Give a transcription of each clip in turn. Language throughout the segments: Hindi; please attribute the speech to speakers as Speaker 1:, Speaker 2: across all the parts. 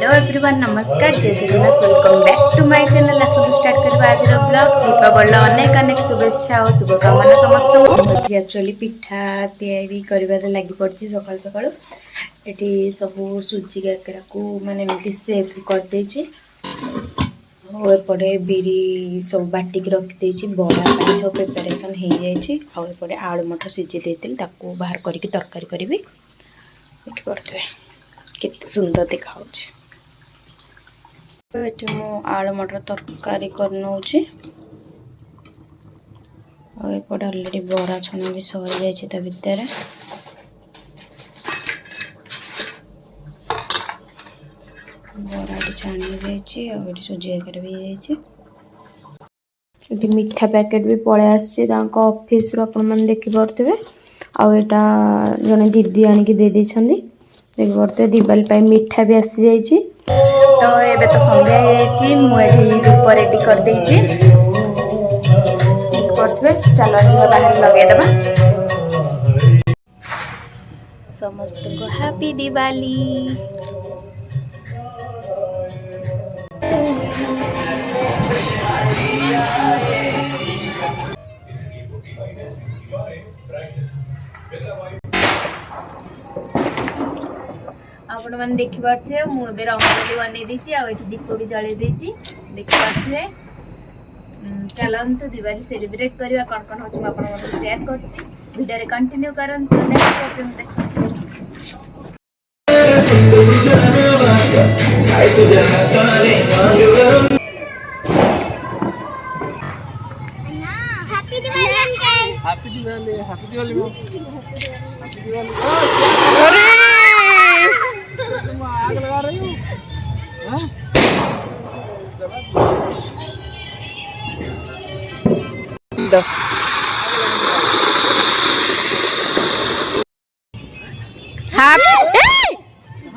Speaker 1: हेलो एवरीवन नमस्कार जय Jagannath welcome back to my channel आसतु स्टार्ट करबा आज ब्लॉग दीपावली अनेक अनेक शुभेच्छा और शुभकामना समस्त एक्चुअली पिठा तैयारी करबारे लागि पड़छि सकाळ सकाळ एठी सब सुजी काकरा को माने एमती सेव कर देछि और एपटे बिरी सब बाटी के रख देछि बड़ा पानी सब प्रिपरेशन हे जाइछि और एपटे आलू मटर सिझी देतिल ताको बाहर करके तरकारी करबी देख पड़थे केते सुंदर देखा ये मु आलू मटर तरकारी करनौछि और एपटे ऑलरेडी बरा छना भी सरी जाइछि ता भितर बरा छाणी जाइछि और सुजी कर भी जाइछि एटी मिठा पैकेट भी पळे आछि तांको ऑफिस रो अपन मन देखि परथिबे आ एटा जने दीदी आनी के दे दै छथि देख पड़ते दिवाली मिठा भी आसी जाइए तो ये तो संध्या मुझे धूप रेडी कर देइछि देख पड़ते चलो बाहर लगेदबा समस्त को हैप्पी दिवाली। आपण मैंने देखी पारे मुझे रंगोली बन देती दीप भी जल देखी पारे चलते दिवाली सेलिब्रेट करवा कौन कौन हो शेयर कर कंटिन्यू करंतु
Speaker 2: आग लगा रही हूँ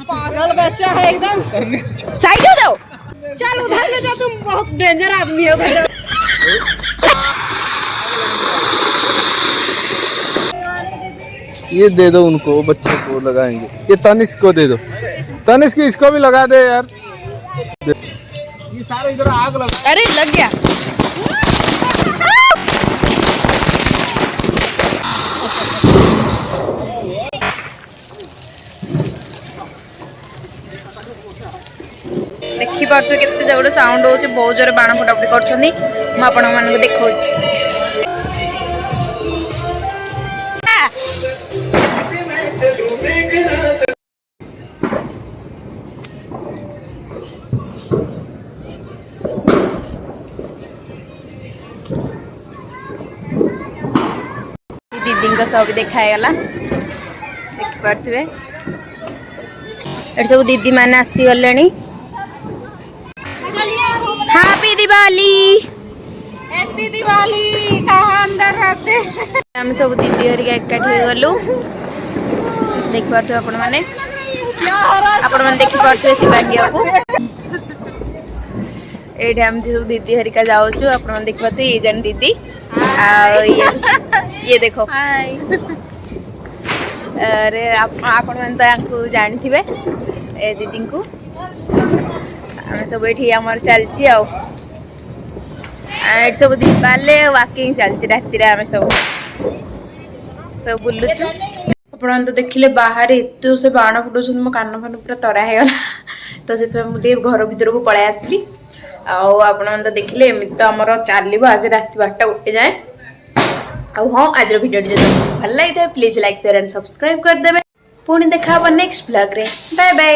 Speaker 2: पागल बच्चा है एकदम
Speaker 3: साइड हो जाओ
Speaker 2: चल उधर ले जाओ तुम बहुत डेंजर आदमी है उधर जाओ
Speaker 4: ये दे दो उनको बच्चे को लगाएंगे ये तनिष्क को दे दो तनिष्क इसको भी लगा दे यार ये सारे इधर आग लगा
Speaker 3: अरे लग गया देखी पार्थे केते जगड़ साउंड होचे बहुत जोर बाण फटाफटी करछनी म आपण मानको देखौछि दीदी का सब देखागला देखी पारे सब दीदी मैंने आसी गले हैप्पी दिवाली
Speaker 2: हैप्पी दिवाली कहाँ अंदर रहते
Speaker 3: हम सब दीदी हरिका एकाठी गलु देख पारे आपण मैंने देखी पारे शिवांगी को ये हम सब दीदी हरिका जाऊँ आप देख पारे ये जन दीदी ये देखो अरे आपण मैंने तो जानते ए दीदी को आम सब ये आमर चलची सब दीपाले वाकिंग चलची राति आम सब बुलुचु आप तो देखिले बाहर एत से बाण फुटाऊँ मो कान फान पूरा तरा होगला तो से घर भर को पलि आसली आपण तो देखिले एमती तो आमर चलो आज रात 12टा 1 जाए हाँ आज वीडियो जो भल लगी please like share and subscribe करदे पुणी देखा नेक्स्ट ब्लॉग रे बाय बाय।